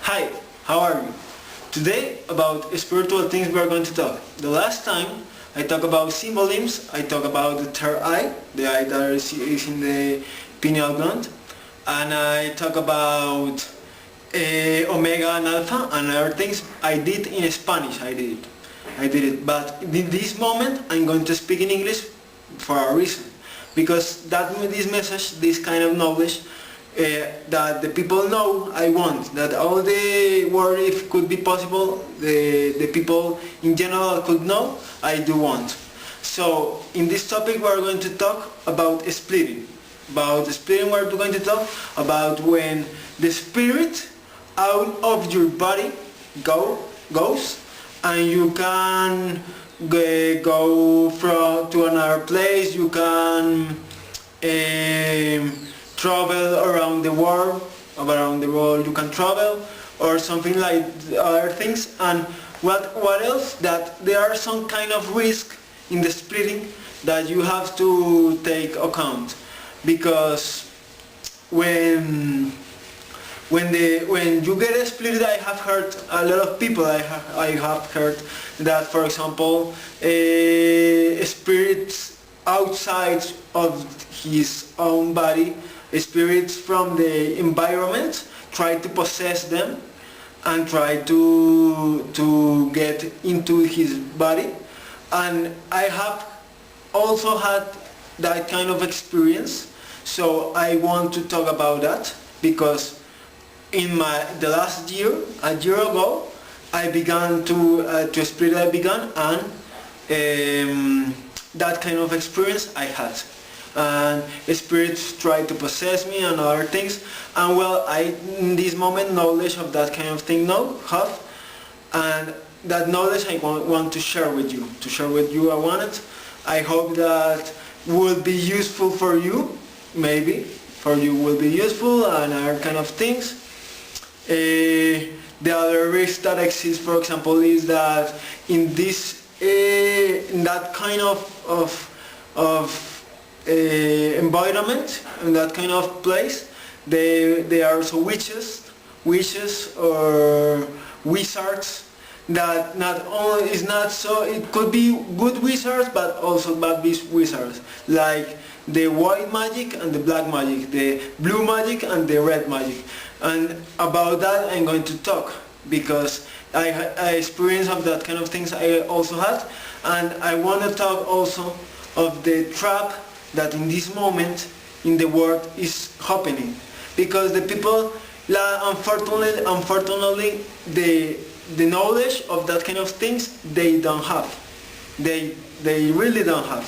Hi, how are you? Today about spiritual things we are going to talk. The last time I talked about symbolisms, I talked about the third eye, the eye that is in the pineal gland, and I talked about omega and alpha and other things. I did in Spanish, I did it. But in this moment I'm going to speak in English for a reason, because this message, this kind of knowledge that the people know, I want that all the world, if could be possible, the people in general could know, I do want. So in this topic we are going to talk about splitting. We're going to talk about when the spirit out of your body goes, and you can go to another place. You can travel around the world. You can travel, or something like other things. And what else? That there are some kind of risk in the splitting that you have to take account, because when you get a split, I have heard a lot of people. I have heard that, for example, spirits outside of his own body, spirits from the environment, try to possess them and try to get into his body. And I have also had that kind of experience, so I want to talk about that, because in the last year, a year ago, I began to split. And that kind of experience I had, and spirits tried to possess me and other things. And well, I in this moment knowledge of that kind of thing have, and that knowledge I want to share with you. I want it. I hope that will be useful for you. Maybe for you will be useful, and other kind of things. The other risk that exists, for example, is that in that kind of environment, in that kind of place, they are also witches or wizards. That not only is not so, it could be good wizards, but also bad wizards, like the white magic and the black magic, the blue magic and the red magic. And about that I'm going to talk, because I experience of that kind of things I also had. And I want to talk also of the trap that in this moment in the world is happening, because the people, unfortunately, the knowledge of that kind of things they don't have. They really don't have.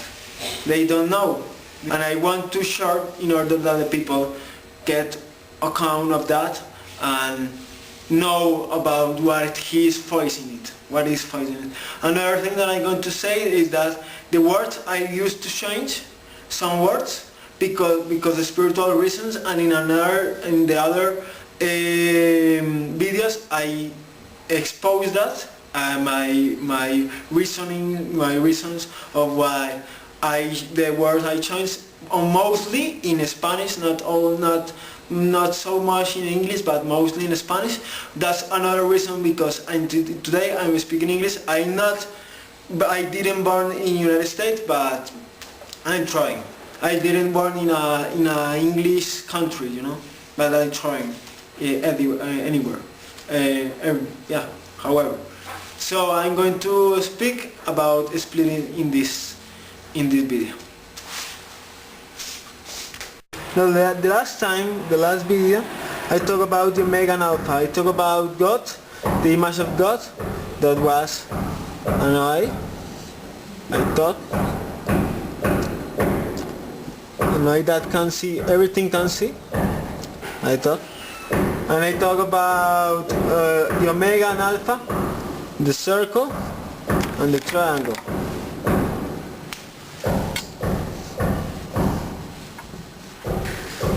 They don't know. And I want to share in order that the people get account of that and know about what he is facing it. Another thing that I'm going to say is that the words I used to change some words because of spiritual reasons, and in the other videos I expose that, my reasons of why the words I changed, mostly in Spanish, not so much in English, but mostly in Spanish. That's another reason, because today I'm speaking English. I didn't born in United States, but I'm trying. I didn't born in a English country, but I'm trying anywhere. However, so I'm going to speak about splitting in this video. Now, the last video, I talked about the omega and alpha. I talked about God, the image of God, that was an eye, I thought, an eye that can see, everything can see, I thought. And I talk about the omega and alpha, the circle and the triangle.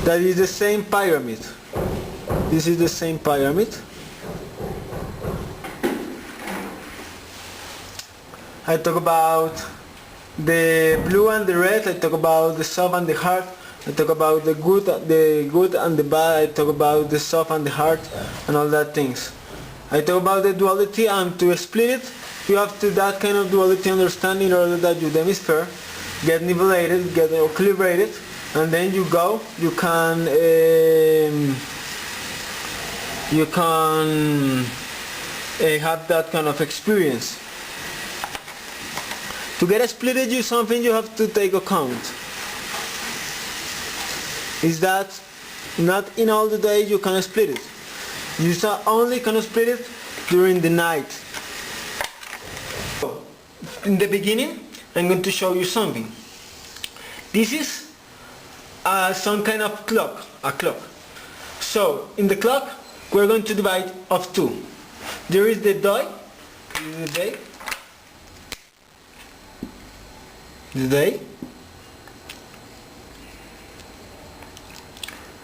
That is the same pyramid. This is the same pyramid. I talk about the blue and the red. I talk about the soul and the heart. I talk about the good and the bad. I talk about the soft and the hard and all that things. I talk about the duality, and to split it, you have to that kind of duality understand in order that your hemisphere get nivelated, get equilibrated, and then you can have that kind of experience. To get splitted, something you have to take account is that not in all the days you can split it. You only can split it during the night. In the beginning, I'm going to show you something. This is some kind of clock, a clock. So in the clock, we're going to divide of two. There is the day,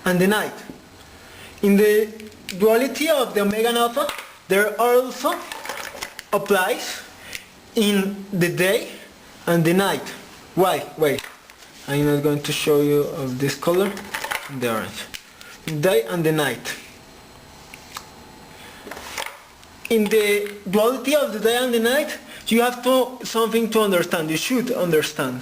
and the night. In the duality of the omega and alpha, there also applies in the day and the night. Why? Wait, I'm not going to show you of this color, the orange. Day and the night. In the duality of the day and the night, you have something to understand. You should understand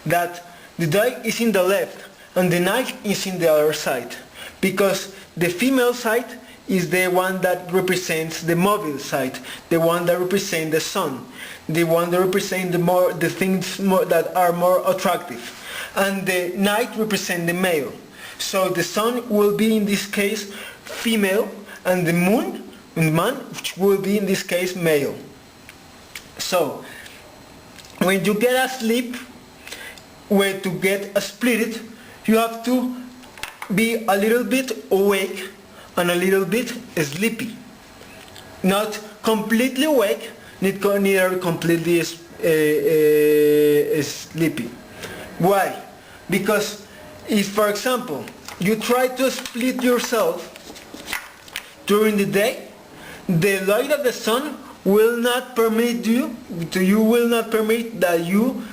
that the day is in the left and the night is in the other side, because the female side is the one that represents the mobile side, the one that represents the sun, the one that represents the things that are more attractive, and the night represents the male. So the sun will be in this case female, and the moon and man will be in this case male. So when you get asleep, where to get a split, you have to be a little bit awake and a little bit sleepy. Not completely awake, neither completely sleepy. Why? Because if, for example, you try to split yourself during the day, the light of the sun will not permit will not permit that you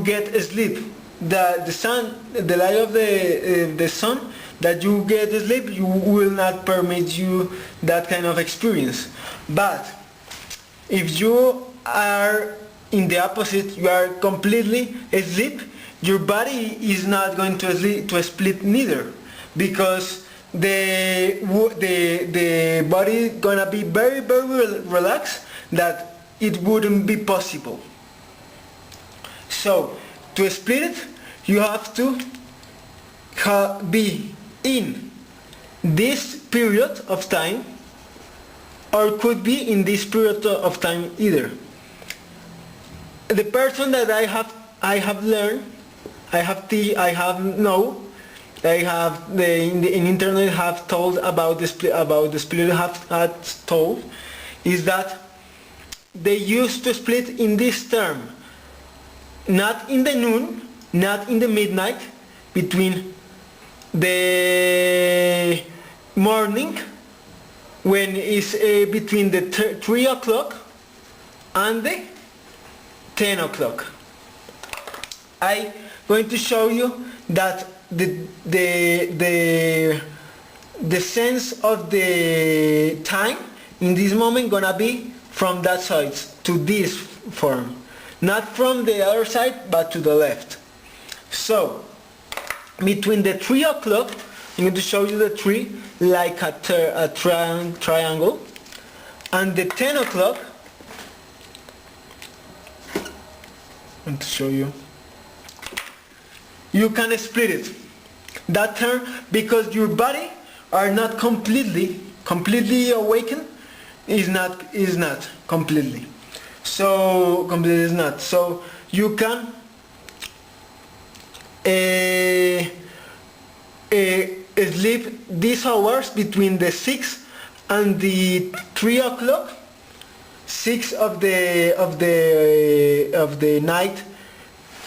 get asleep. The light of the sun that you get asleep, you will not permit you that kind of experience. But if you are in the opposite, you are completely asleep, your body is not going to split neither, because the body gonna be very relaxed that it wouldn't be possible. So to split it, you have to be in this period of time, or could be in this period of time either. The person that I have learned, in internet have told about the split had told, is that they used to split in this term, not in the noon, not in the midnight, between the morning, when it's between the 3 o'clock and the 10 o'clock. I'm going to show you that the sense of the time in this moment gonna be from that side to this form, not from the other side but to the left. So between the 3 o'clock, I'm going to show you the 3 like a triangle, and the 10 o'clock, I'm going to show you, you can split it. That term, because your body are not completely awakened, is not completely. So completely is not. So you can sleep these hours between the 6 and the 3 o'clock, 6 of the night,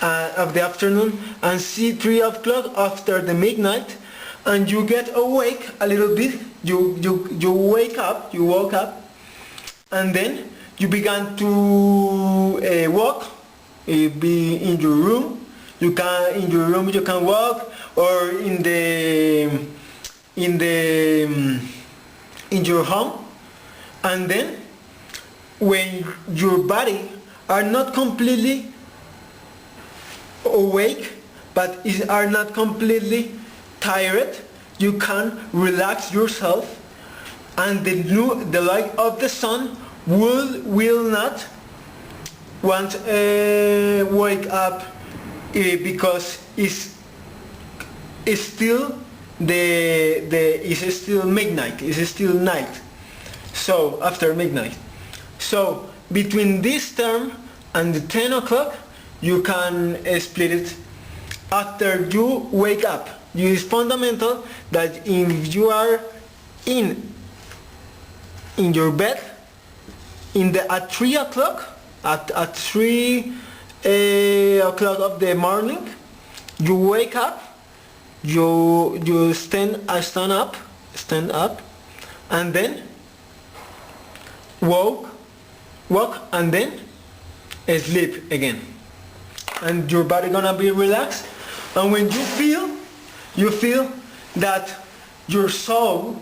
of the afternoon, and see 3 o'clock after the midnight, and you get awake a little bit. You woke up, and then you began to walk, be in your room. You can walk, or in your home, and then when your body are not completely awake but are not completely tired, you can relax yourself, and the light of the sun will not want wake up because it's still it's still midnight, it's still night, so after midnight. So between this term and the 10 o'clock you can split it after you wake up. It is fundamental that if you are in your bed at 3 o'clock, at 3 o'clock of the morning, you wake up, you stand up, and then walk, and then sleep again, and your body gonna be relaxed. And when you feel that your soul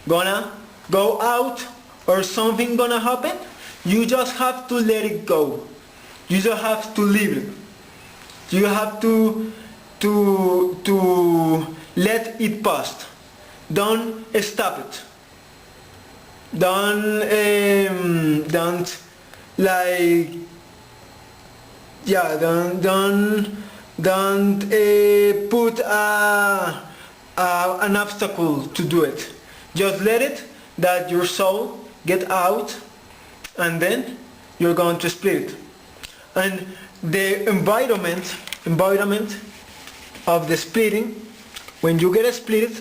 gonna go out or something gonna happen, you just have to let it go. You just have to leave it. You have to let it pass. Don't stop it. Don't put an obstacle to do it. Just let it, that your soul get out, and then you're going to split it. And the environment of the splitting, when you get split,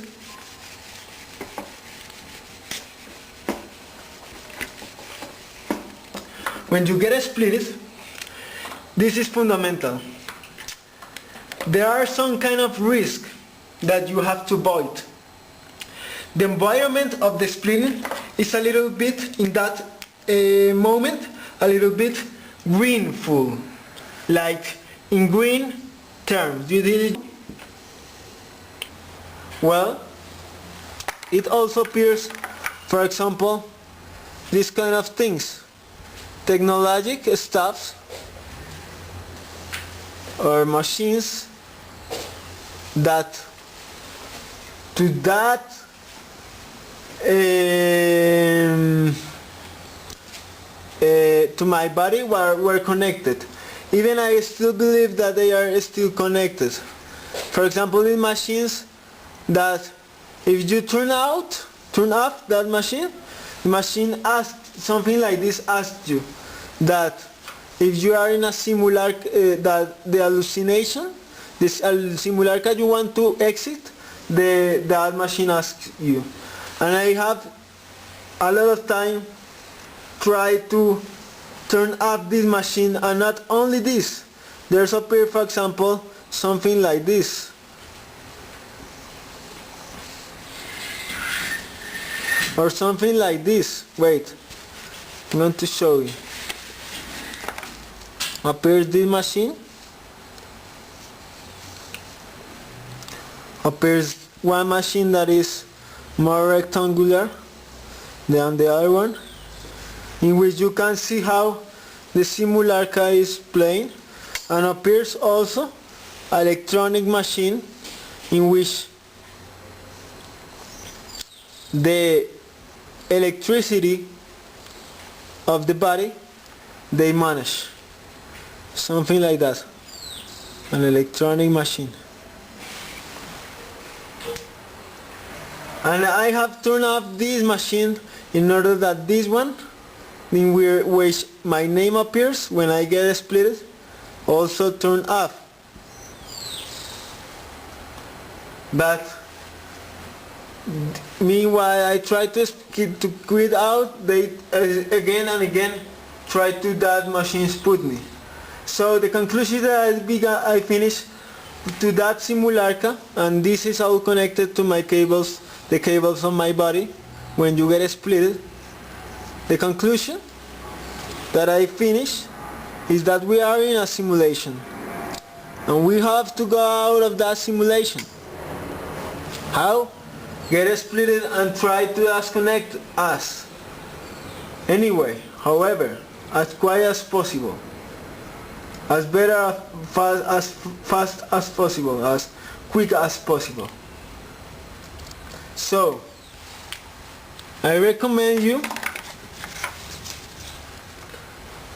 this is fundamental. There are some kind of risk that you have to avoid. The environment of the splitting is a little bit, in that moment, a little bit greenful, like in green terms. Well, it also appears, for example, these kind of things, technologic stuffs or machines that to my body were connected. Even I still believe that they are still connected. For example, in machines that if you turn off that machine, the machine asks something like this, asks you that if you are in a simulacra, that the hallucination, this simulacra you want to exit, that machine asks you. And I have a lot of time tried to turn off this machine, and not only this, there's appear, for example, something like this, or something like this. Wait, I'm going to show you. Appears this machine, appears one machine that is more rectangular than the other one, in which you can see how the simulacra is playing, and appears also an electronic machine in which the electricity of the body they manage. Something like that. An electronic machine. And I have turned off this machine in order that this one, in which my name appears when I get split, also turn off. But meanwhile I try to quit out, they again and again try to that machines put me. So the conclusion that I finished to that simulacra, and this is all connected to my cables, the cables on my body when you get split. The conclusion that I finished is that we are in a simulation, and we have to go out of that simulation. How? Get split and try to disconnect us. Anyway, however, as quiet as possible, as better, as fast as possible, as quick as possible. So, I recommend you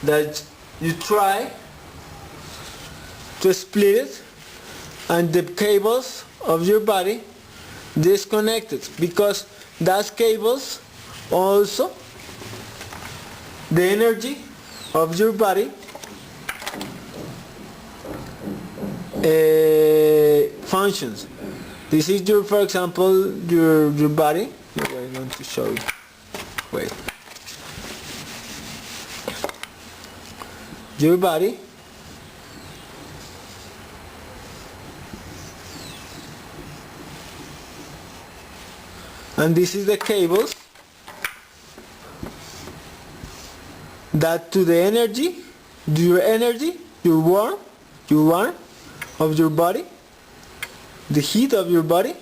that you try to split it and the cables of your body disconnected, because those cables also the energy of your body functions. This is your, for example, your body. I'm going to show you. Wait. Your body and this is the cables that to the energy, your warmth of your body, the heat of your body,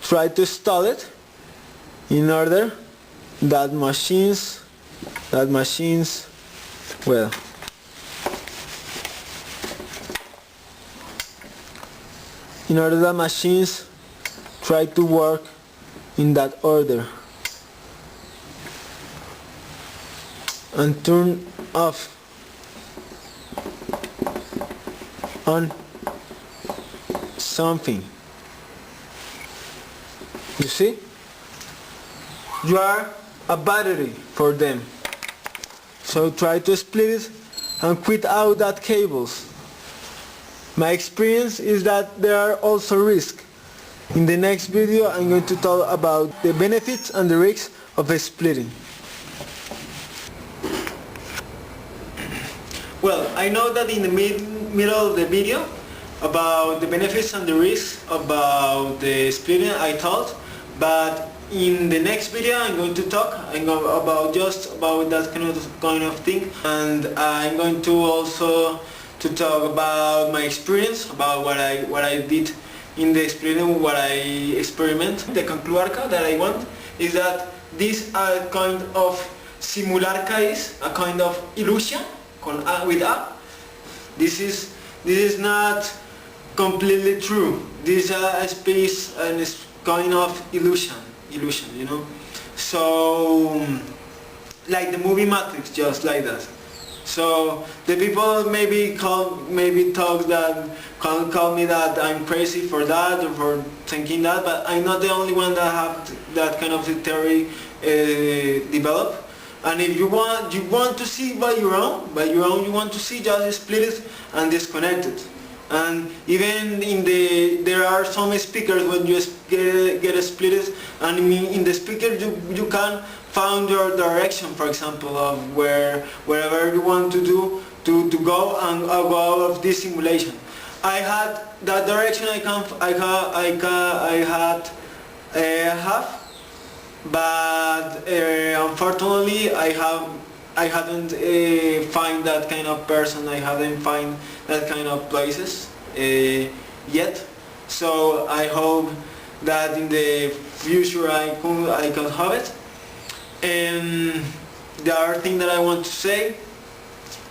try to stall it in order that machines, well, in order that machines try to work in that order and turn off on something. You see? You are a battery for them. So try to split it and quit out that cables. My experience is that there are also risks. In the next video I'm going to talk about the benefits and the risks of splitting. Well, I know that in the middle of the video about the benefits and the risks about the splitting I thought, but in the next video I'm going to talk about just about that kind of thing, and I'm going to also to talk about my experience, about what I did in the splitting, what I experiment. The concluarca that I want is that this kind of simularca is a kind of illusion with a. This is not completely true. This is a space and it's kind of illusion, you know. So like the movie Matrix, just like that. So the people maybe call me that I'm crazy for that or for thinking that, but I'm not the only one that have that kind of theory developed. And if you want to see by your own, you want to see, just split it and disconnect it. And even there are some speakers when you get a split it, and in the speaker you can find your direction, for example, of wherever you want to go and go out of this simulation. I had that direction I have, but unfortunately I haven't find that kind of person. I haven't find that kind of places yet. So I hope that in the future I can have it. And the other thing that I want to say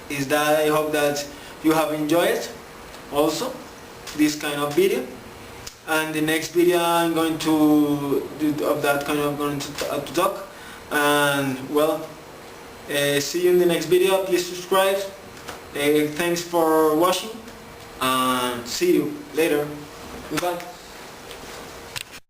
is that I hope that you have enjoyed also this kind of video. And the next video I'm going to do of that kind of going to talk. And well, see you in the next video. Please subscribe. Thanks for watching and see you later. Goodbye.